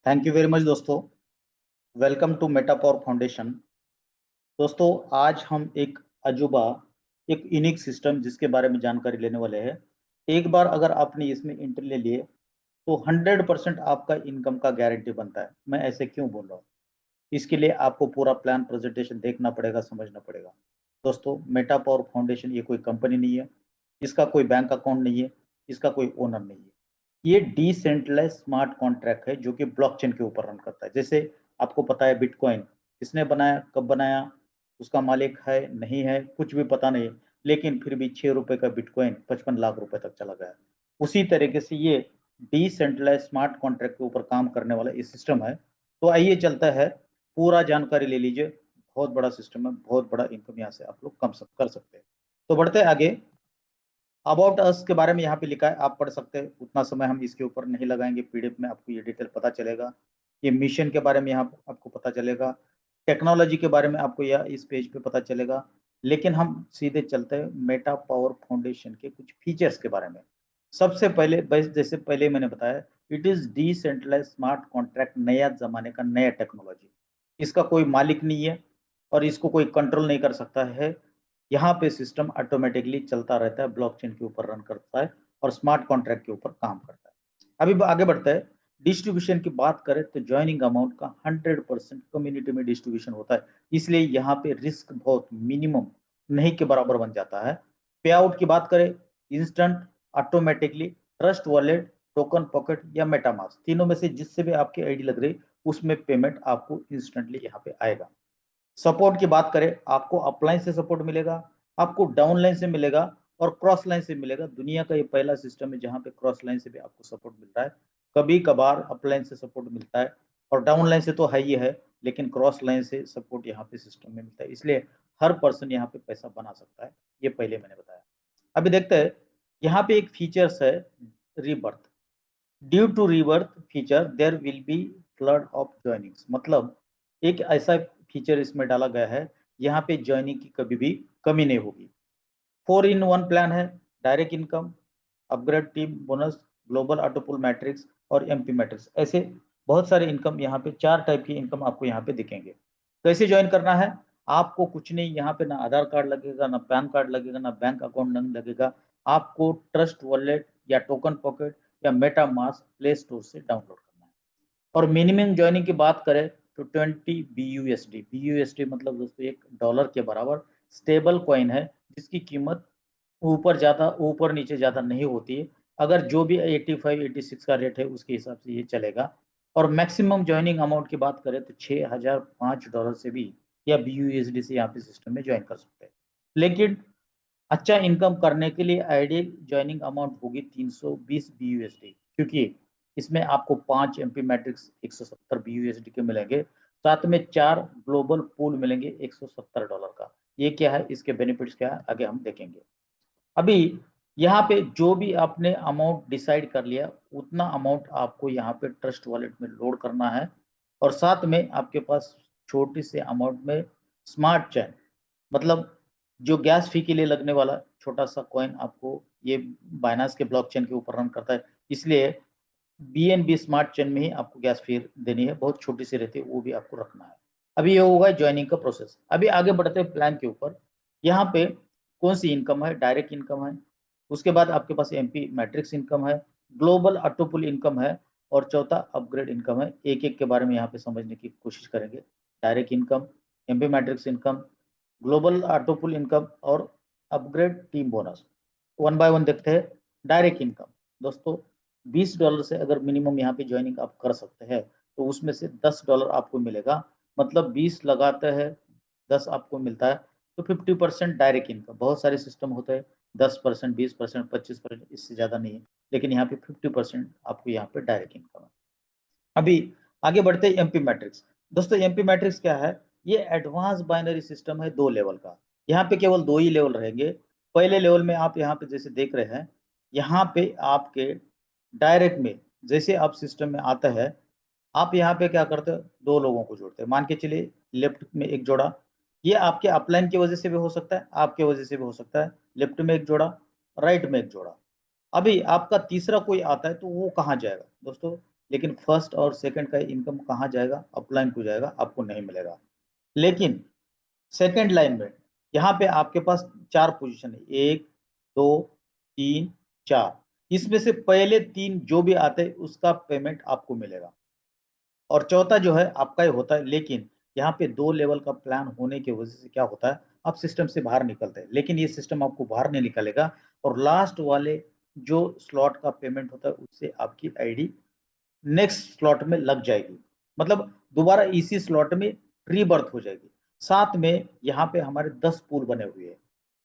Thank you very much दोस्तों। Welcome to Metapower Foundation. दोस्तों, आज हम एक अजूबा, एक यूनिक सिस्टम जिसके बारे में जानकारी लेने वाले हैं। एक बार अगर आपने इसमें एंट्री ले लिए तो 100% आपका इनकम का गारंटी बनता है। मैं ऐसे क्यों बोल रहा हूँ? इसके लिए आपको पूरा प्लान प्रेजेंटेशन देखना पड़ेगा, समझना पड़ेगा। दोस्तों, मेटापॉवर फाउंडेशन ये कोई कंपनी नहीं है, इसका कोई बैंक अकाउंट नहीं है, इसका कोई ओनर नहीं है। ये डिसेंट्रलाइज स्मार्ट कॉन्ट्रैक्ट है जो कि ब्लॉकचेन के ऊपर रन करता है। जैसे आपको पता है बिटकॉइन किसने बनाया, कब बनाया, उसका मालिक है नहीं है, कुछ भी पता नहीं, लेकिन फिर भी 6 रुपए का बिटकॉइन 55 लाख रुपए तक चला गया। उसी तरीके से ये डिसेंट्रलाइज स्मार्ट कॉन्ट्रैक्ट के ऊपर काम करने वाला ये सिस्टम है। तो आइए चलता है, पूरा जानकारी ले लीजिए। बहुत बड़ा सिस्टम है, बहुत बड़ा इनकम यहाँ से आप लोग कम कर सकते हैं। तो बढ़ते हैं आगे। अबाउट अस के बारे में यहाँ पे लिखा है, आप पढ़ सकते हैं। उतना समय हम इसके ऊपर नहीं लगाएंगे, पीडीएफ में आपको ये डिटेल पता चलेगा। ये मिशन के बारे में यहाँ आपको पता चलेगा, टेक्नोलॉजी के बारे में आपको यह इस पेज पे पता चलेगा। लेकिन हम सीधे चलते हैं मेटा पावर फाउंडेशन के कुछ फीचर्स के बारे में। सबसे पहले बस जैसे पहले मैंने बताया, it is decentralise smart contract, नया जमाने का नया टेक्नोलॉजी। इसका कोई मालिक नहीं है और इसको कोई कंट्रोल नहीं कर सकता है। यहाँ पे सिस्टम ऑटोमेटिकली चलता रहता है, ब्लॉकचेन के ऊपर रन करता है और स्मार्ट कॉन्ट्रैक्ट के ऊपर काम करता है। अभी आगे बढ़ता है। डिस्ट्रीब्यूशन की बात करें तो ज्वाइनिंग अमाउंट का 100% कम्युनिटी में डिस्ट्रीब्यूशन होता है, इसलिए यहाँ पे रिस्क बहुत मिनिमम नहीं के बराबर बन जाता है। पे आउट की बात करें, instant, automatically, trust wallet, token pocket या मेटामास्क, तीनों में से जिससे भी आपकी आईडी लग रही उसमें पेमेंट आपको इंस्टेंटली यहाँ पे आएगा। सपोर्ट की बात करें, आपको अपलाइन से सपोर्ट मिलेगा, आपको डाउन लाइन से मिलेगा और क्रॉस लाइन से मिलेगा। दुनिया का ये पहला सिस्टम है जहां पे क्रॉस लाइन से भी आपको सपोर्ट मिल रहा है। कभी कभार अपलाइन से सपोर्ट मिलता है और डाउन लाइन से तो है ही है, लेकिन क्रॉस लाइन से सपोर्ट यहाँ पे सिस्टम में मिलता है, इसलिए हर पर्सन यहाँ पे पैसा बना सकता है। ये पहले मैंने बताया। अभी देखते हैं, यहाँ पे एक फीचर्स है, rebirth. Due to rebirth feature there will be flood of joinings, मतलब एक ऐसा फीचर इसमें डाला गया है, यहाँ पे ज्वाइनिंग की कभी भी कमी नहीं होगी। 4 in 1 प्लान है, direct income, upgrade team bonus, global ऑटोपुल matrix और एमपी मैट्रिक्स, ऐसे बहुत सारे इनकम, यहाँ पे 4 टाइप की इनकम आपको यहाँ पे दिखेंगे। कैसे ज्वाइन करना है? आपको कुछ नहीं, यहाँ पे ना आधार कार्ड लगेगा, ना पैन कार्ड लगेगा, ना बैंक अकाउंट नहीं लगेगा। आपको ट्रस्ट वॉलेट या टोकन पॉकेट या मेटा मास्क प्ले स्टोर से डाउनलोड करना है। और मिनिमम ज्वाइनिंग की बात करें तो 20 BUSD, BUSD मतलब दोस्तों $1 के बराबर स्टेबल कॉइन है, जिसकी कीमत ऊपर नीचे ज्यादा नहीं होती है। अगर जो भी 85 86 का रेट है उसके हिसाब से ये चलेगा। और मैक्सिमम ज्वाइनिंग अमाउंट की बात करें तो $6005 से भी या BUSD से यहाँ पे सिस्टम में ज्वाइन कर सकते हैं। लेकिन अच्छा इनकम करने के लिए आइडियल ज्वाइनिंग अमाउंट होगी 320 BUSD, क्योंकि इसमें आपको 5 MP मैट्रिक्स 170 BUSD के मिलेंगे, साथ में 4 ग्लोबल पूल मिलेंगे $170 का। ये क्या है, इसके बेनिफिट्स क्या है, आगे हम देखेंगे। अभी यहाँ पे जो भी आपने अमाउंट डिसाइड कर लिया, उतना अमाउंट आपको यहाँ पे ट्रस्ट वॉलेट में लोड करना है। और साथ में आपके पास छोटी से अमाउंट में स्मार्ट चेन, मतलब जो गैस फी के लिए लगने वाला छोटा सा कॉइन, आपको ये बाइनांस के ब्लॉकचेन के ऊपर रन करता है, इसलिए BNB स्मार्ट चेन में ही आपको गैस फी देनी है, बहुत छोटी सी रहती है, वो भी आपको रखना है। अभी ये होगा ज्वाइनिंग का प्रोसेस। अभी आगे बढ़ते हैं प्लान के ऊपर। यहाँ पे कौन सी इनकम है? डायरेक्ट इनकम है, उसके बाद आपके पास MP मैट्रिक्स इनकम है, ग्लोबल ऑटोपुल इनकम है, और चौथा अपग्रेड इनकम है। एक एक के बारे में यहाँ पे समझने की कोशिश करेंगे। Direct income, MP matrix income, global autopool income और upgrade team bonus. One by one देखते हैं। डायरेक्ट इनकम दोस्तों, $20 से अगर मिनिमम यहाँ पे ज्वाइनिंग आप कर सकते हैं तो उसमें से $10 आपको मिलेगा, मतलब 20 लगाते हैं, 10 आपको मिलता है, तो 50% डायरेक्ट इनकम। बहुत सारे सिस्टम होते हैं 10%, 20%, 25%, इससे ज़्यादा नहीं है, लेकिन यहाँ पे 50% आपको यहाँ पे डायरेक्ट इनकम है। अभी आगे बढ़ते हैं एमपी मैट्रिक्स। दोस्तों, एमपी मैट्रिक्स क्या है? ये एडवांस बाइनरी सिस्टम है 2 लेवल का। यहाँ पे केवल 2 ही लेवल रहेंगे। पहले लेवल में आप यहाँ पे जैसे देख रहे हैं, यहाँ पे आपके डायरेक्ट में जैसे आप सिस्टम में आता है, आप यहाँ पे क्या करते हो, 2 लोगों को जोड़ते हैं। मान के चलिए लेफ्ट में एक जोड़ा, ये आपके अपलाइन की वजह से भी हो सकता है, आपके वजह से भी हो सकता है। लेफ्ट में एक जोड़ा, राइट में एक जोड़ा। अभी आपका तीसरा कोई आता है तो वो कहाँ जाएगा दोस्तों? लेकिन फर्स्ट और सेकंड का इनकम कहाँ जाएगा, अपलाइन को जाएगा, आपको नहीं मिलेगा। लेकिन सेकंड लाइन में यहाँ पे आपके पास 4 पोजीशन है, 1 2 3 4, इसमें से पहले 3 जो भी आते हैं उसका पेमेंट आपको मिलेगा, और चौथा जो है आपका ही होता है। लेकिन यहाँ पे 2 लेवल का प्लान होने की वजह से क्या होता है, आप सिस्टम से बाहर निकलते हैं, लेकिन ये सिस्टम आपको बाहर नहीं निकालेगा, और लास्ट वाले जो स्लॉट का पेमेंट होता है उससे आपकी आईडी नेक्स्ट स्लॉट में लग जाएगी, मतलब दोबारा इसी स्लॉट में रीबर्थ हो जाएगी। साथ में यहाँ पे हमारे 10 पूल बने हुए हैं,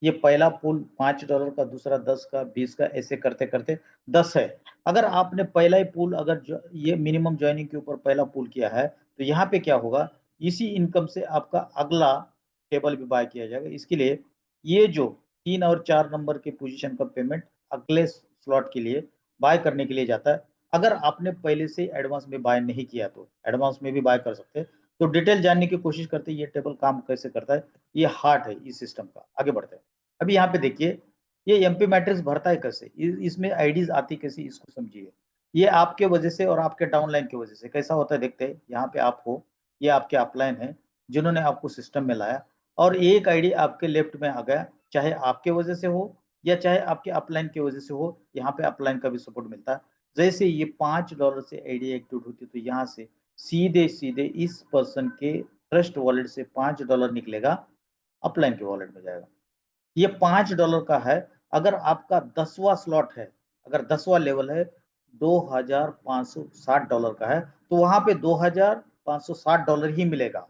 ये पहला पूल $5 का, दूसरा 10 का, 20 का, ऐसे करते करते 10 है। अगर आपने पहला ही पूल, अगर ये मिनिमम ज्वाइनिंग के ऊपर पहला पूल किया है, तो यहाँ पे क्या होगा, इसी इनकम से आपका अगला टेबल भी बाय किया जाएगा। इसके लिए ये जो 3 और 4 नंबर के पोजीशन का पेमेंट अगले स्लॉट के लिए बाय करने के लिए जाता है। अगर आपने पहले से एडवांस में बाय नहीं किया तो एडवांस में भी बाय कर सकते हैं। तो डिटेल जानने की कोशिश करते हैं ये टेबल काम कैसे करता है, ये हार्ट है इस सिस्टम का। आगे बढ़ते हैं। अभी यहाँ पे देखिए ये एमपी मैट्रिक्स भरता है कैसे, इसमें आईडीज आती कैसे, इसको समझिए। ये आपके वजह से और आपके डाउनलाइन की वजह से कैसा होता है देखते हैं। यहाँ पे आप हो, ये आपके अपलाइन है जिन्होंने आपको सिस्टम में लाया, और एक आईडी आपके लेफ्ट में आ गया, चाहे आपके वजह से हो या चाहे आपके अपलाइन की वजह से हो। यहाँ पे अपलाइन का भी सपोर्ट मिलता है। जैसे ये $5 से आईडी एक्टिवेट होती है, तो यहाँ से सीधे सीधे इस पर्सन के ट्रस्ट वॉलेट से $5 निकलेगा, अपलाइन के वॉलेट में जाएगा। ये $5 का है। अगर आपका 10वां स्लॉट है, अगर 10वां लेवल है, $2560 का है, तो वहां पे $2560 ही मिलेगा।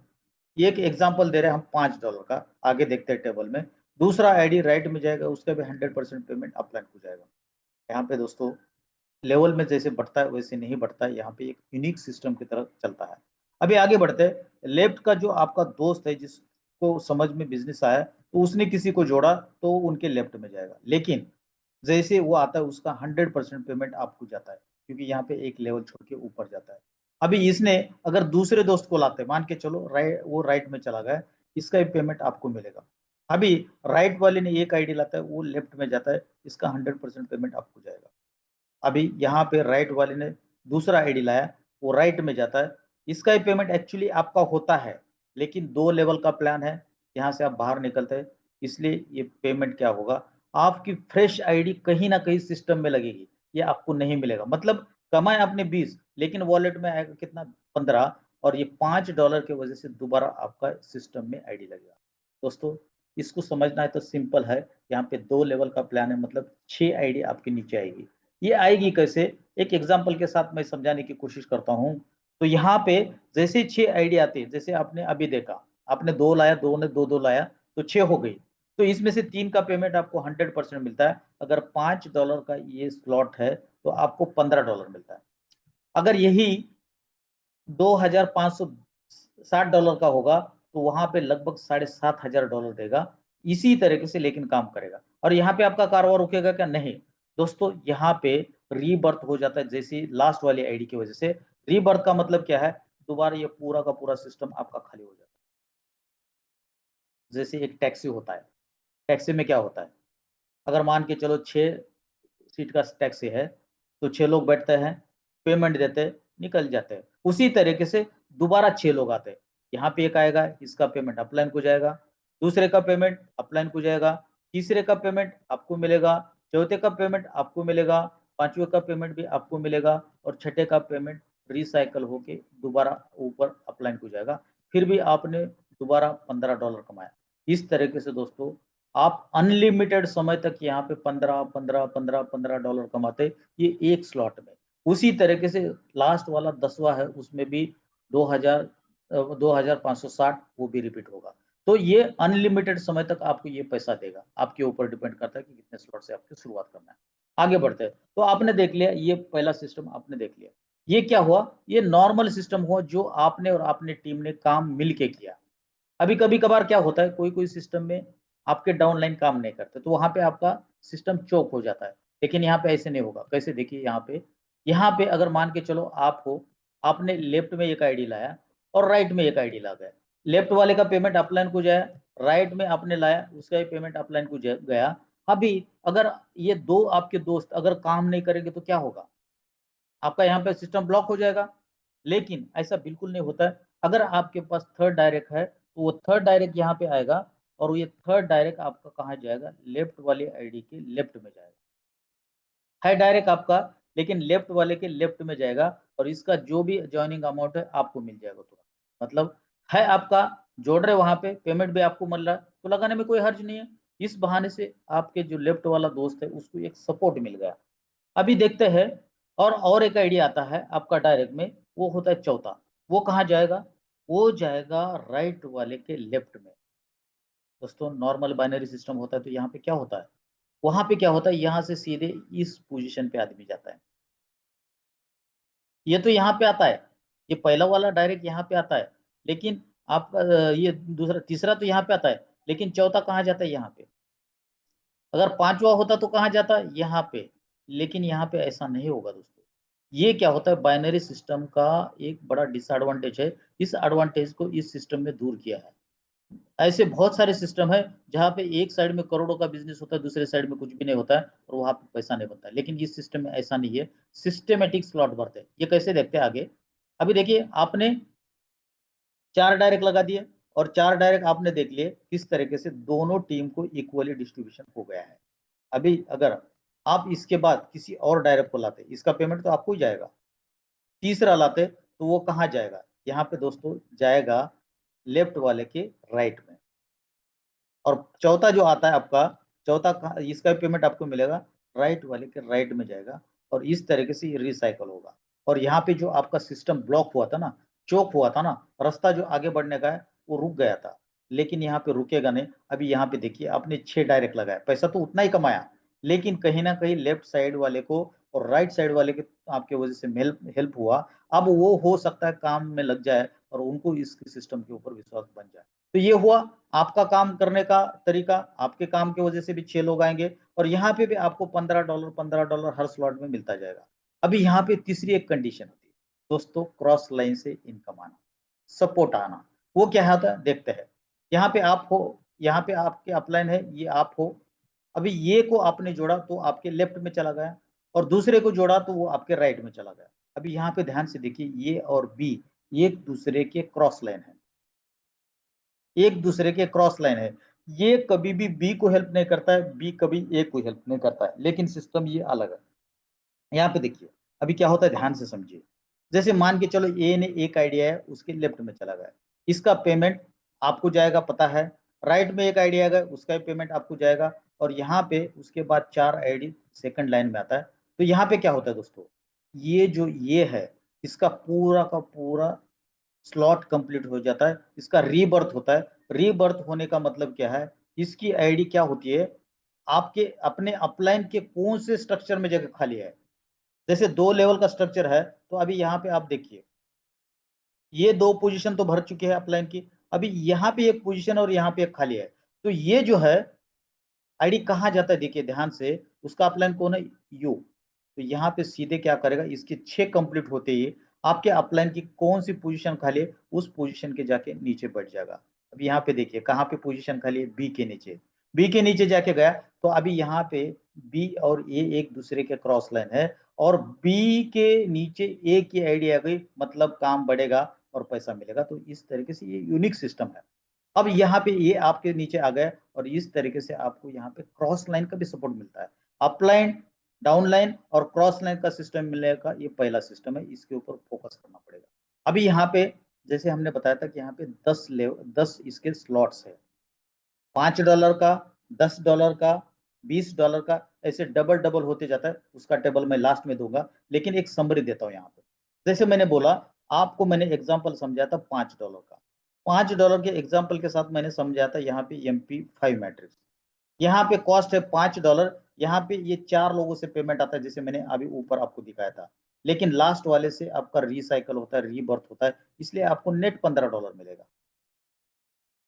एक एग्जांपल दे रहे हैं हम $5 का, आगे देखते हैं टेबल में। दूसरा आईडी राइट में जाएगा, उसका भी 100% पेमेंट अपलाइन हो जाएगा। यहाँ पे दोस्तों लेवल में जैसे बढ़ता है वैसे नहीं बढ़ता है, यहाँ पे एक यूनिक सिस्टम की तरह चलता है। अभी आगे बढ़ते हैं। लेफ्ट का जो आपका दोस्त है जिसको समझ में बिजनेस आया, तो उसने किसी को जोड़ा तो उनके लेफ्ट में जाएगा, लेकिन जैसे वो आता है उसका 100% पेमेंट आपको जाता है, क्योंकि यहाँ पे एक लेवल छोड़ के ऊपर जाता है। अभी इसने अगर दूसरे दोस्त को लाते, मान के चलो वो राइट में चला गया, इसका भी पेमेंट आपको मिलेगा। अभी राइट वाले ने एक आईडी लाता है, वो लेफ्ट में जाता है, इसका 100% पेमेंट आपको जाएगा। अभी यहाँ पे राइट वाले ने दूसरा आईडी लाया, वो राइट में जाता है, इसका ही पेमेंट एक्चुअली आपका होता है, लेकिन 2 लेवल का प्लान है, यहाँ से आप बाहर निकलते हैं, इसलिए ये पेमेंट क्या होगा, आपकी फ्रेश आईडी कहीं ना कहीं सिस्टम में लगेगी, ये आपको नहीं मिलेगा। मतलब कमाए आपने 20, लेकिन वॉलेट में आएगा कितना, 15, और ये $5 की वजह से दोबारा आपका सिस्टम में आईडी लगेगा। दोस्तों इसको समझना है तो सिंपल है, यहाँ पे 2 लेवल का प्लान है, मतलब 6 आईडी आपके नीचे आएगी। ये आएगी कैसे, एक एग्जांपल के साथ मैं समझाने की कोशिश करता हूँ। तो यहाँ पे जैसे 6 आईडी आती है, जैसे आपने अभी देखा, आपने 2 लाया, 2 ने 2 2 लाया, तो 6 हो गई। तो इसमें से 3 का पेमेंट आपको 100% मिलता है। अगर $5 का ये स्लॉट है तो आपको $15 मिलता है। अगर यही $2560 का होगा, तो वहां पे लगभग $7500 देगा, इसी तरीके से लेकिन काम करेगा। और यहाँ पे आपका कारोबार रुकेगा क्या, नहीं दोस्तों, यहाँ पे रीबर्थ हो जाता है, जैसे लास्ट वाली आईडी की वजह से। रीबर्थ का मतलब क्या है, दोबारा ये पूरा का पूरा सिस्टम आपका खाली हो जाता है। जैसे एक टैक्सी होता है, टैक्सी में क्या होता है, अगर मान के चलो 6 सीट का टैक्सी है, तो 6 लोग बैठते हैं, पेमेंट देते हैं, निकल जाते हैं। उसी तरीके से दोबारा 6 लोग आते हैं, यहाँ पे एक आएगा, इसका पेमेंट अपलाइन को जाएगा, दूसरे का पेमेंट अपलाइन को जाएगा, तीसरे का पेमेंट आपको मिलेगा, चौथे का पेमेंट आपको मिलेगा, पांचवे का पेमेंट भी आपको मिलेगा, और छठे का पेमेंट रिसाइकल होके दोबारा ऊपर अपलाइन को जाएगा। फिर भी आपने दोबारा $15 कमाया। इस तरीके से दोस्तों आप अनलिमिटेड समय तक यहाँ पे 15 कमाते, ये एक स्लॉट में। उसी तरीके से लास्ट वाला 10वां है, उसमें भी 2000 2560 वो भी रिपीट होगा। तो ये अनलिमिटेड समय तक आपको ये पैसा देगा, आपके ऊपर डिपेंड करता है कि कितने स्लॉट से आपको शुरुआत करना है। आगे बढ़ते हैं। तो आपने देख लिया, ये पहला सिस्टम आपने देख लिया। ये क्या हुआ, ये नॉर्मल सिस्टम हुआ जो आपने और आपने टीम ने काम मिल के किया। अभी कभी कभार क्या होता है, कोई कोई सिस्टम में आपके डाउनलाइन काम नहीं करते, तो वहां पे आपका सिस्टम चोक हो जाता है। लेकिन यहाँ पे ऐसे नहीं होगा। कैसे, देखिए यहाँ पे अगर मान के चलो आप हो, आपने लेफ्ट में एक आईडी लाया और राइट में एक आईडी ला गया, लेफ्ट वाले का पेमेंट अपलाइन को जाया, राइट में आपने लाया उसका भी पेमेंट अपलाइन को गया। अभी अगर ये 2 आपके दोस्त अगर काम नहीं करेंगे तो क्या होगा, आपका यहाँ पे सिस्टम ब्लॉक हो जाएगा। लेकिन ऐसा बिल्कुल नहीं होता है। अगर आपके पास थर्ड डायरेक्ट है तो वो थर्ड डायरेक्ट यहाँ पे आएगा, और ये थर्ड डायरेक्ट आपका कहाँ जाएगा, लेफ्ट वाले आईडी के लेफ्ट में जाएगा। है डायरेक्ट आपका, लेकिन लेफ्ट वाले के लेफ्ट में जाएगा, और इसका जो भी ज्वाइनिंग अमाउंट है आपको मिल जाएगा तुरंत। मतलब है आपका, जोड़ रहे वहां पे, पेमेंट भी आपको मिल रहा है, तो लगाने में कोई हर्ज नहीं है। इस बहाने से आपके जो लेफ्ट वाला दोस्त है उसको एक सपोर्ट मिल गया। अभी देखते हैं, और एक आइडिया आता है आपका डायरेक्ट में, वो होता है चौथा। वो कहाँ जाएगा, वो जाएगा राइट वाले के लेफ्ट में। दोस्तों नॉर्मल बाइनरी सिस्टम होता है तो यहाँ पे क्या होता है, वहां पे क्या होता है, यहाँ से सीधे इस पोजीशन पे आदमी जाता है। ये तो यहाँ पे आता है, ये पहला वाला डायरेक्ट यहाँ पे आता है, लेकिन आप ये दूसरा तीसरा तो यहाँ पे आता है, लेकिन चौथा कहाँ जाता है, यहाँ पे। अगर पांचवा होता तो कहाँ जाता, यहाँ पे। लेकिन यहाँ पे ऐसा नहीं होगा दोस्तों। ये क्या होता है, बाइनरी सिस्टम का एक बड़ा डिसएडवांटेज है। इस एडवांटेज को इस सिस्टम में दूर किया है। ऐसे बहुत सारे सिस्टम है जहाँ पे एक साइड में करोड़ों का बिजनेस होता है, दूसरे साइड में कुछ भी नहीं होता है, और वहां पे पैसा नहीं बनता है। लेकिन इस सिस्टम में ऐसा नहीं है, सिस्टेमेटिक स्लॉट भरते हैं। ये कैसे देखते हैं आगे। अभी देखिए, आपने चार डायरेक्ट लगा दिए, और चार डायरेक्ट आपने देख लिए किस तरीके से दोनों टीम को इक्वली डिस्ट्रीब्यूशन हो गया है। अभी अगर आप इसके बाद किसी और डायरेक्ट को लाते, इसका पेमेंट तो आपको ही जाएगा। तीसरा लाते तो वो कहाँ जाएगा, यहाँ पे दोस्तों जाएगा लेफ्ट वाले के राइट में। और चौथा जो आता है आपका, इसका पेमेंट आपको मिलेगा राइट वाले के राइट में जाएगा, और इस तरीके से ये रिसाइकल होगा। और यहाँ पे जो आपका सिस्टम ब्लॉक हुआ था ना, चोक हुआ था ना, रास्ता जो आगे बढ़ने का है वो रुक गया था, लेकिन यहाँ पे रुकेगा नहीं। अभी यहाँ पे देखिए, आपने 6 डायरेक्ट लगाया, पैसा तो उतना ही कमाया, लेकिन कहीं ना कहीं लेफ्ट साइड वाले को और राइट साइड वाले के आपके वजह से हेल्प हेल्प हुआ। अब वो हो सकता है काम में लग जाए, और उनको इस सिस्टम के ऊपर विश्वास बन जाए। तो ये हुआ आपका काम करने का तरीका। आपके काम की वजह से भी 6 लोग आएंगे, और यहाँ पे भी आपको $15 हर स्लॉट में मिलता जाएगा। अभी यहाँ पे तीसरी एक कंडीशन होती है दोस्तों, क्रॉस लाइन से इनकम आना, सपोर्ट आना। वो क्या होता है देखते हैं। यहाँ पे आप हो, यहाँ पे आपके अपलाइन है, ये आप हो। अभी ये को आपने जोड़ा तो आपके लेफ्ट में चला गया, और दूसरे को जोड़ा तो वो आपके राइट में चला गया। अभी यहाँ पे ध्यान से देखिए, ये और बी एक दूसरे के क्रॉस लाइन है, एक दूसरे के क्रॉस लाइन है। ये कभी भी बी को हेल्प नहीं करता है, बी कभी ए को हेल्प नहीं करता है, लेकिन सिस्टम ये अलग है। यहाँ पे देखिए, अभी क्या होता है ध्यान से समझिए। जैसे मान के चलो ए ने एक आइडिया है, उसके लेफ्ट में चला गया, इसका पेमेंट आपको जाएगा, पता है। राइट में एक आइडिया है, उसका पेमेंट आपको जाएगा। और यहाँ पे उसके बाद 4 आईडी सेकंड लाइन में आता है। तो यहाँ पे क्या होता है दोस्तों, ये जो ये है, इसका पूरा का पूरा स्लॉट कंप्लीट हो जाता है, इसका रीबर्थ होता है। रीबर्थ होने का मतलब क्या है, इसकी आईडी क्या होती है, आपके अपने अपलाइन के कौन से स्ट्रक्चर में जगह खाली है। जैसे 2 लेवल का स्ट्रक्चर है, तो अभी यहाँ पे आप देखिए, ये 2 पोजीशन तो भर चुके हैं अपलाइन की। अभी यहाँ पे एक पोजीशन और यहाँ पे एक खाली है। तो ये जो है आईडी कहाँ जाता है, देखिए ध्यान से, उसका अपलाइन कौन है, यू। तो यहाँ पे सीधे क्या करेगा, इसके 6 कंप्लीट होते ही आपके अपलाइन की कौन सी पोजीशन खाली है, उस पोजीशन के जाके नीचे बैठ जाएगा। अब यहाँ पे देखिए कहाँ पे पोजीशन खाली है, बी के नीचे। बी के नीचे जाके गया, तो अभी यहाँ पे बी और ए एक दूसरे के क्रॉस लाइन है, और बी के नीचे ए की आईडी आ गई, मतलब काम बढ़ेगा और पैसा मिलेगा। तो इस तरीके से ये यूनिक सिस्टम है। अब यहाँ पे ये आपके नीचे आ गए, और इस तरीके से आपको यहाँ पे क्रॉस लाइन का भी सपोर्ट मिलता है। अपलाइन, डाउन लाइन और क्रॉस लाइन का सिस्टम मिलने का ये पहला सिस्टम है, इसके ऊपर फोकस करना पड़ेगा। अभी यहाँ पे जैसे हमने बताया था कि यहाँ पे 10 इसके स्लॉट्स है, $5 का, $10 का, $20 का, ऐसे डबल डबल होते जाता है। उसका टेबल मैं लास्ट में दूंगा, लेकिन एक समरी देता हूँ यहाँ पे। जैसे मैंने बोला, आपको मैंने एग्जाम्पल समझाया था $5 का। $5 के एग्जाम्पल के साथ मैंने समझाया था यहाँ पे MP5 मैट्रिक्स। यहाँ पे कॉस्ट है $5। यहाँ पे ये 4 लोगों से पेमेंट आता है, जैसे मैंने अभी ऊपर आपको दिखाया था। लेकिन लास्ट वाले से आपका रिसाइकल होता है, रीबर्थ होता है, इसलिए आपको नेट $15 मिलेगा।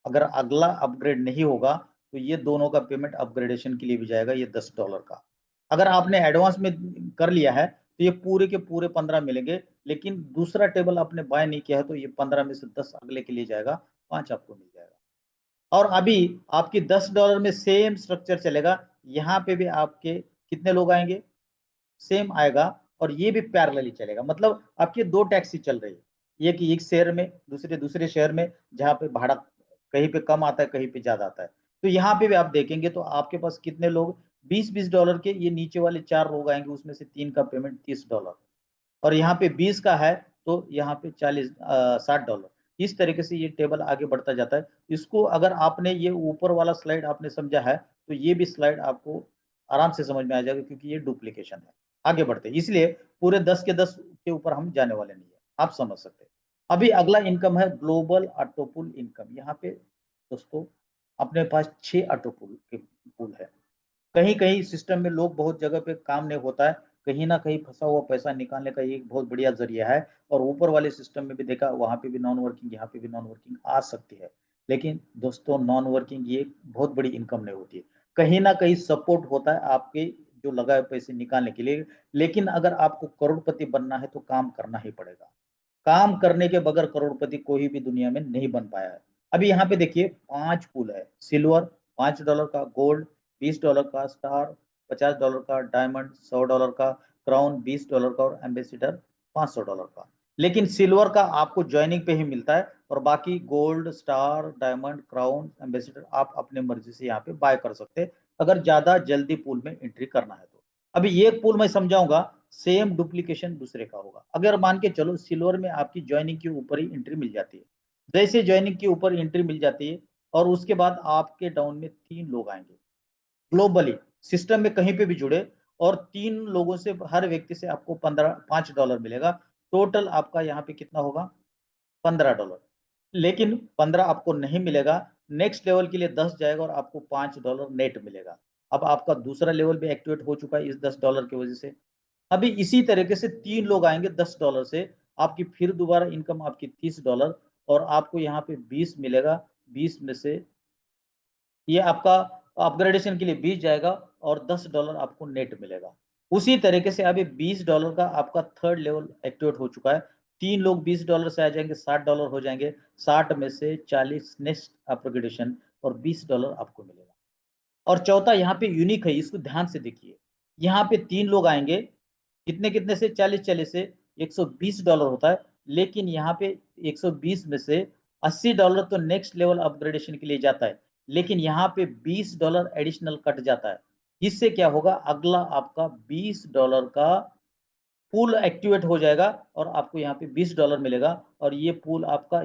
अगर अगला अपग्रेड नहीं होगा तो ये दोनों का पेमेंट अपग्रेडेशन के लिए भी जाएगा, ये $10 का। अगर आपने एडवांस में कर लिया है तो ये पूरे के पूरे 15 मिलेंगे, लेकिन दूसरा टेबल आपने बाय नहीं किया है तो ये 15 में से 10 अगले के लिए जाएगा, 5 आपको मिल जाएगा। और अभी आपकी $10 में सेम स्ट्रक्चर चलेगा। यहाँ पे भी आपके कितने लोग आएंगे, सेम आएगा। और ये भी पैरेलली चलेगा। मतलब आपके दो टैक्सी चल रही है, एक शहर में, दूसरे दूसरे शहर में, जहाँ पे भाड़ा कहीं पे कम आता है, कहीं पे ज्यादा आता है। तो यहाँ पे भी आप देखेंगे तो आपके पास कितने लोग, 20-20 डॉलर के, ये नीचे वाले 4 लोग आएंगे, उसमें से 3 का पेमेंट $30, और यहाँ पे 20 का है तो यहाँ पे 60 इस तरीके से ये टेबल आगे बढ़ता जाता है। इसको अगर आपने ये ऊपर वाला स्लाइड आपने समझा है तो ये भी स्लाइड आपको आराम से समझ में आ जाएगा, क्योंकि ये डुप्लीकेशन है। आगे बढ़ते हैं, इसलिए पूरे 10 के 10 के ऊपर हम जाने वाले नहीं है, आप समझ सकते हैं। अभी अगला इनकम है ग्लोबल ऑटोपुल इनकम। यहाँ पे दोस्तों अपने पास 6 ऑटोपुल के पुल है। कहीं कहीं सिस्टम में लोग बहुत जगह पे काम नहीं होता है, कहीं ना कहीं फंसा हुआ पैसा निकालने का ये एक बहुत बढ़िया जरिया है। और ऊपर वाले सिस्टम में भी देखा, वहां पे भी नॉन वर्किंग, यहाँ पे भी नॉन वर्किंग आ सकती है। लेकिन दोस्तों नॉन वर्किंग ये बहुत बड़ी इनकम नहीं होती है, कहीं ना कहीं सपोर्ट होता है आपके जो लगाए पैसे निकालने के लिए। लेकिन अगर आपको करोड़पति बनना है तो काम करना ही पड़ेगा। काम करने के बगैर करोड़पति कोई भी दुनिया में नहीं बन पाया है। अभी यहाँ पे देखिए 5 पुल है। सिल्वर $5 का, गोल्ड $20 का, स्टार $50 का, डायमंड $100 का, क्राउन $20 का, और एम्बेसिडर $500 का। लेकिन सिल्वर का आपको ज्वाइनिंग पे ही मिलता है, और बाकी gold, star, diamond, crown, ambassador आप अपने मर्जी से यहाँ पे बाय कर सकते हैं, अगर ज्यादा जल्दी पूल में एंट्री करना है तो। अभी एक पूल मैं समझाऊंगा, सेम डुप्लीकेशन दूसरे का होगा। अगर मान के चलो सिल्वर में आपकी ज्वाइनिंग के ऊपर ही एंट्री मिल जाती है, जैसे ज्वाइनिंग के ऊपर एंट्री मिल जाती है, और उसके बाद आपके डाउन में 3 लोग आएंगे ग्लोबली, सिस्टम में कहीं पे भी जुड़े, और 3 लोगों से, हर व्यक्ति से आपको $5 मिलेगा। टोटल आपका यहाँ पे कितना होगा, $15। लेकिन 15 आपको नहीं मिलेगा, नेक्स्ट लेवल के लिए 10 जाएगा और आपको $5 नेट मिलेगा। अब आपका दूसरा लेवल भी एक्टिवेट हो चुका है इस $10 की वजह से। अभी इसी तरीके से 3 लोग आएंगे $10 से, आपकी फिर दोबारा इनकम आपकी $30, और आपको यहाँ पे 20 मिलेगा। 20 में से ये आपका अपग्रेडेशन के लिए 20 जाएगा, और $10 आपको नेट मिलेगा। उसी तरीके से अभी $20 का आपका थर्ड लेवल एक्टिवेट हो चुका है। 3 लोग $20 से आ जाएंगे, $60 हो जाएंगे। 60 में से 40 नेक्स्ट अपग्रेडेशन, और $20 आपको मिलेगा। और चौथा यहाँ पे यूनिक है, इसको ध्यान से देखिए। यहाँ पे 3 लोग आएंगे, कितने कितने से, 40 से $120 होता है। लेकिन यहाँ पे 120 में से $80 तो नेक्स्ट लेवल अपग्रेडेशन के लिए जाता है, लेकिन यहाँ पे $20 एडिशनल कट जाता है। इससे क्या होगा, अगला आपका $20 का पूल एक्टिवेट हो जाएगा, और आपको यहाँ पे $20 मिलेगा। और ये पूल आपका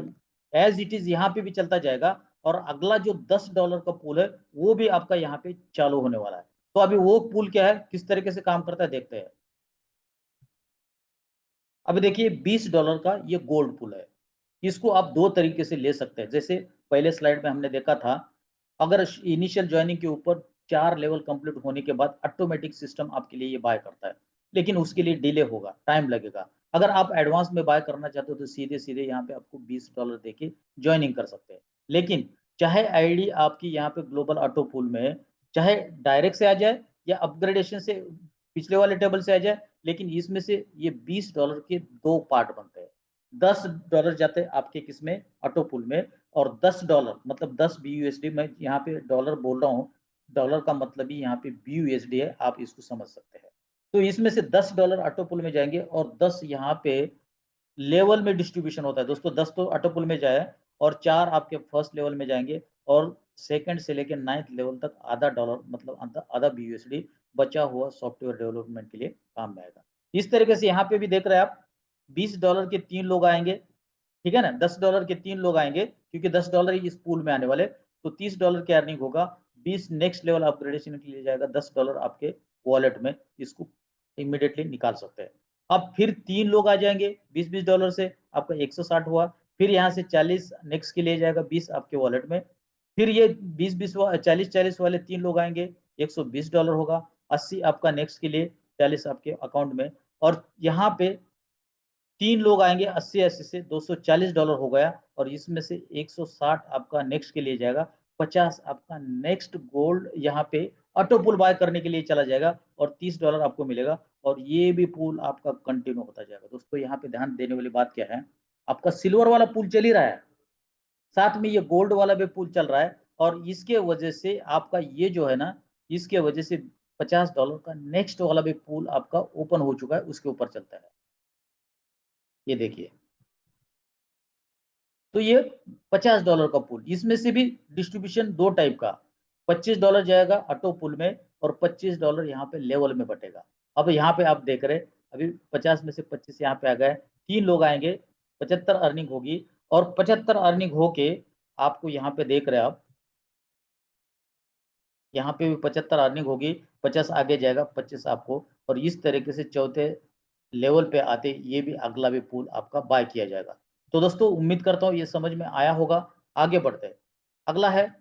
एज इट इज यहाँ पे भी चलता जाएगा, और अगला जो $10 का पूल है वो भी आपका यहाँ पे चालू होने वाला है। तो अभी वो पूल क्या है, किस तरीके से काम करता है, देखते हैं। अब देखिए $20 का ये गोल्ड पुल है। इसको आप दो तरीके से ले सकते हैं, जैसे पहले स्लाइड में हमने देखा था। अगर इनिशियल ज्वाइनिंग के ऊपर 4 लेवल कंप्लीट होने के बाद ऑटोमेटिक सिस्टम आपके लिए ये बाय करता है, लेकिन उसके लिए डिले होगा, टाइम लगेगा। अगर आप एडवांस में बाय करना चाहते हो तो सीधे सीधे यहाँ पे आपको $20 देके ज्वाइनिंग कर सकते हैं। लेकिन चाहे आईडी आपकी यहाँ पे ग्लोबल ऑटो पुल में, चाहे डायरेक्ट से आ जाए या अपग्रेडेशन से पिछले वाले टेबल से आ जाए, लेकिन इसमें से ये $20 के दो पार्ट बनते हैं। $10 जाते हैं आपके किसमें, ऑटो पुल में, और $10 मतलब 10 BUSD, मैं यहाँ पे डॉलर बोल रहा हूँ, डॉलर का मतलब ही यहाँ पे BUSD है, आप इसको समझ सकते हैं। तो इसमें से $10 ऑटो पुल में जाएंगे, और 10 यहाँ पे लेवल में डिस्ट्रीब्यूशन होता है दोस्तों। 10 तो ऑटो पुल में जाए, और 4 आपके फर्स्ट लेवल में जाएंगे, और सेकंड से लेकर 9th लेवल तक आधा डॉलर मतलब आधा BUSD बचा हुआ सॉफ्टवेयर डेवलपमेंट के लिए काम में आएगा। इस तरीके से यहाँ पे भी देख रहे हैं आप, $20 के 3 लोग आएंगे, ठीक है ना, $10 के 3 लोग आएंगे, क्योंकि $10 ही इस पूल में आने वाले, तो $30 की अर्निंग होगा। 20 नेक्स्ट लेवल अपग्रेडेशन के लिए जाएगा, $10 आपके वॉलेट में, इसको इमिडिएटली निकाल सकते हैं। अब फिर 3 लोग आ जाएंगे $20-20 से, आपका 160 हुआ। फिर यहाँ से 40 नेक्स्ट के लिए जाएगा, 20 आपके वॉलेट में। फिर ये 20-20 40-40 वाले 3 लोग आएंगे, $120 होगा। 80 आपका नेक्स्ट के लिए, 40 आपके अकाउंट में। और यहाँ पे 3 लोग आएंगे 80-80 से, $240 हो गया। और इसमें से 160 आपका नेक्स्ट के लिए जाएगा। 50 आपका नेक्स्ट गोल्ड यहाँ पे ऑटो पुल बाय करने के लिए चला जाएगा, और $30 आपको मिलेगा। और ये भी पूल आपका कंटिन्यू होता जाएगा। दोस्तों यहाँ पे ध्यान देने वाली बात क्या है, आपका सिल्वर वाला पूल चल ही रहा है, साथ में ये गोल्ड वाला भी पूल चल रहा है, और इसके वजह से आपका ये जो है ना, इसके वजह से $50 का नेक्स्ट वाला भी पूल आपका ओपन हो चुका है, उसके ऊपर चलता है। ये देखिए, तो ये $50 का पूल, इसमें से भी डिस्ट्रीब्यूशन 2 टाइप का, $25 जाएगा ऑटो पूल में और $25 यहाँ पे लेवल में बटेगा। अब यहाँ पे आप देख रहे, अभी 50 में से 25 यहाँ पे आ गए, 3 लोग आएंगे, 75 अर्निंग होगी और 75 अर्निंग होके आपको यहाँ पे देख रहे आप, यहाँ पे भी 75 अर्निंग होगी, 50 आगे जाएगा, 25 आपको, और इस तरीके से चौथे लेवल पे आते ये भी अगला भी पूल आपका बाय किया जाएगा। तो दोस्तों उम्मीद करता हूँ ये समझ में आया होगा। आगे बढ़ते हैं, अगला है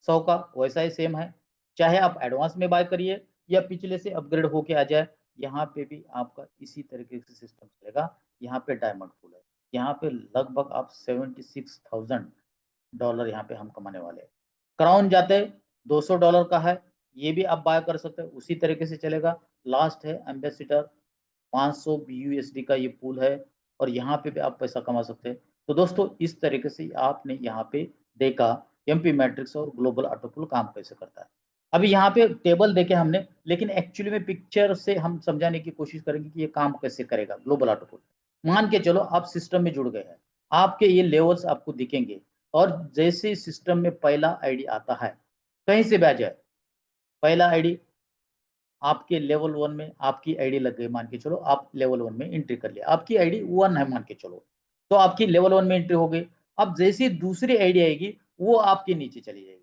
100 का, वैसा ही सेम है, चाहे आप एडवांस में बाय करिए या पिछले से अपग्रेड होके आ जाए, यहाँ पे भी आपका इसी तरीके से सिस्टम चलेगा। यहाँ पे डायमंड पूल है, यहाँ पे लगभग आप $76,000 यहाँ पे हम कमाने वाले हैं। क्राउन जाते $200 का है, ये भी आप बाय कर सकते हैं, उसी तरीके से चलेगा। लास्ट है एम्बेसिडर, 500 BUSD का ये पूल है और यहाँ पे भी आप पैसा कमा सकते हैं। तो दोस्तों इस तरीके से आपने यहाँ पे देखा एमपी मैट्रिक्स और ग्लोबल ऑटो पूल काम कैसे करता है। अभी यहाँ पे टेबल देखे हमने, लेकिन एक्चुअली में पिक्चर से हम समझाने की कोशिश करेंगे कि ये काम कैसे करेगा ग्लोबल ऑटो पूल। मान के चलो आप सिस्टम में जुड़ गए हैं, आपके ये लेवल्स आपको दिखेंगे और जैसे सिस्टम में पहला आईडी आता है, कहीं से भी आ जाए, पहला आईडी आपके लेवल 1 में आपकी आईडी लग गई, मान के चलो आप लेवल 1 में एंट्री कर लिया, आपकी आईडी 1 है मान के चलो, तो आपकी लेवल 1 में एंट्री हो गई। अब जैसी दूसरी आईडी आएगी वो आपके नीचे चली जाएगी,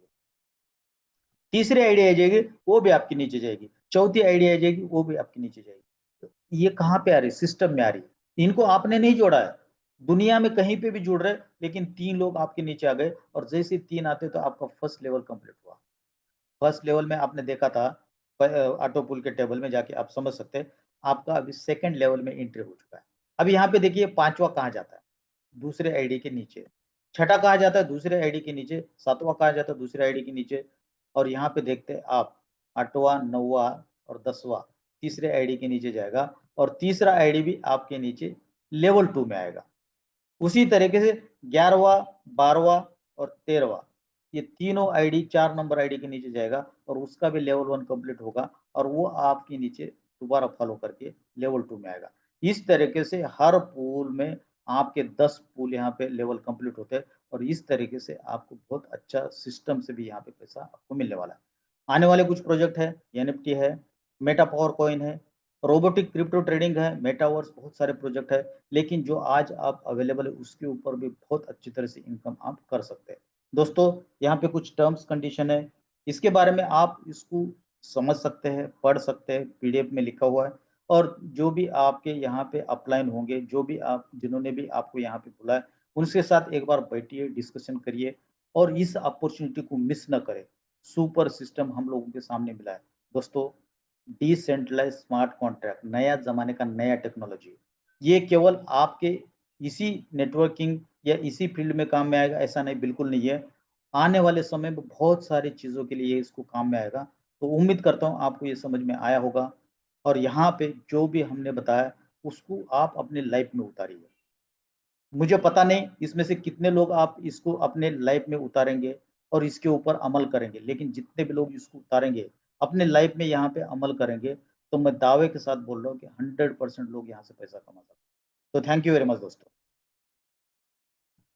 तीसरी आईडी आ जाएगी वो भी आपके नीचे जाएगी, चौथी आईडी आ जाएगी वो भी आपके नीचे जाएगी। तो ये कहाँ पे आ रही, सिस्टम में आ रही, इनको आपने नहीं जोड़ा है, दुनिया में कहीं पे भी जुड़ रहे, लेकिन 3 लोग आपके नीचे आ गए और जैसे 3 आते तो आपका फर्स्ट लेवल कंप्लीट हुआ। फर्स्ट लेवल में आपने देखा था, ऑटो पुल के टेबल में जाके आप समझ सकते हैं, आपका अभी सेकंड लेवल में एंट्री हो चुका है। अभी यहाँ पे देखिए पांचवा कहाँ जाता है, दूसरे आईडी के नीचे, छठा कहाँ जाता है, दूसरे आईडी के नीचे, सातवां कहाँ जाता है, दूसरे आईडी के नीचे, और यहाँ पे देखते हैं आप आठवां, नौवां और 10वां तीसरे आईडी के नीचे जाएगा और तीसरा आईडी भी आपके नीचे लेवल 2 में आएगा। उसी तरीके से 11वां, 12वां और 13वां, ये तीनों आईडी 4 नंबर आईडी के नीचे जाएगा और उसका भी लेवल 1 कंप्लीट होगा और वो आपके नीचे दोबारा फॉलो करके लेवल 2 में आएगा। इस तरीके से हर पूल में आपके 10 पूल यहाँ पे लेवल कंप्लीट होते हैं और इस तरीके से आपको बहुत अच्छा सिस्टम से भी यहाँ पे पैसा आपको मिलने वाला है। आने वाले कुछ प्रोजेक्ट है, एनएफटी है, मेटा पावर कॉइन है, रोबोटिक क्रिप्टो ट्रेडिंग है, मेटावर्स, बहुत सारे प्रोजेक्ट है, लेकिन जो आज आप अवेलेबल है उसके ऊपर भी बहुत अच्छी तरह से इनकम आप कर सकते हैं। दोस्तों यहाँ पे कुछ टर्म्स कंडीशन है, इसके बारे में आप इसको समझ सकते हैं, पढ़ सकते हैं, पीडीएफ में लिखा हुआ है, और जो भी आपके यहाँ पे अपलाइन होंगे, जो भी आप जिन्होंने भी आपको यहाँ पे बुलाया, उनके साथ एक बार बैठिए, डिस्कशन करिए और इस अपॉर्चुनिटी को मिस न करें। सुपर सिस्टम हम लोगों के सामने मिला है दोस्तों, डिसेंट्रलाइज स्मार्ट कॉन्ट्रैक्ट, नया जमाने का नया टेक्नोलॉजी, ये केवल आपके इसी नेटवर्किंग या इसी फील्ड में काम में आएगा ऐसा नहीं, बिल्कुल नहीं है। आने वाले समय में बहुत सारी चीज़ों के लिए इसको काम में आएगा। तो उम्मीद करता हूँ आपको ये समझ में आया होगा और यहाँ पे जो भी हमने बताया उसको आप अपने लाइफ में उतारिए। मुझे पता नहीं इसमें से कितने लोग आप इसको अपने लाइफ में उतारेंगे और इसके ऊपर अमल करेंगे, लेकिन जितने भी लोग इसको उतारेंगे, अपने लाइफ में यहाँ पे अमल करेंगे, तो मैं दावे के साथ बोल रहा हूँ कि 100% लोग यहाँ से पैसा कमा सकते हैं। तो थैंक यू वेरी मच दोस्तों।